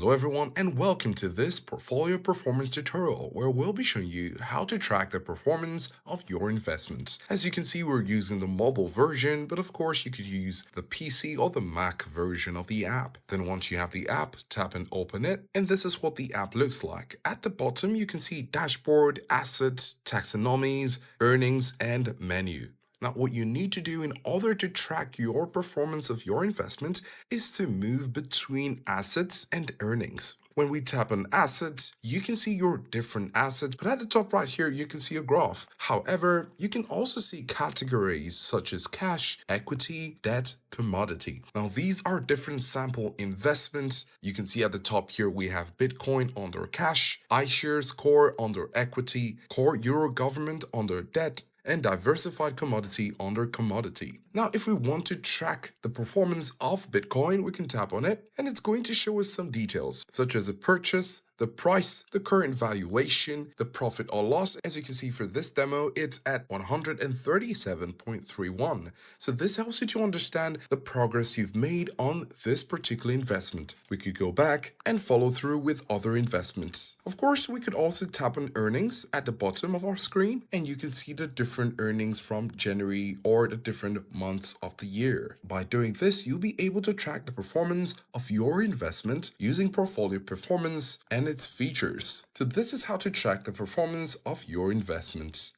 Hello everyone and welcome to this portfolio performance tutorial where we'll be showing you how to track the performance of your investments. As you can see, we're using the mobile version, but of course you could use the PC or the Mac version of the app. Then once you have the app, tap and open it, and this is what the app looks like. At the bottom you can see dashboard, assets, taxonomies, earnings, and menu. Now, what you need to do in order to track your performance of your investment is to move between assets and earnings. When we tap on assets, you can see your different assets, but at the top right here, you can see a graph. However, you can also see categories such as cash, equity, debt, commodity. Now, these are different sample investments. You can see at the top here, we have Bitcoin under cash, iShares Core under equity, Core Euro Government under debt, and diversified commodity under commodity. Now, if we want to track the performance of Bitcoin, we can tap on it and it's going to show us some details such as a purchase, the price, the current valuation, the profit or loss. As you can see for this demo, it's at 137.31. So this helps you to understand the progress you've made on this particular investment. We could go back and follow through with other investments. Of course, we could also tap on earnings at the bottom of our screen and you can see the different earnings from January or the different months of the year. By doing this, you'll be able to track the performance of your investment using portfolio performance and its features. So this is how to track the performance of your investments.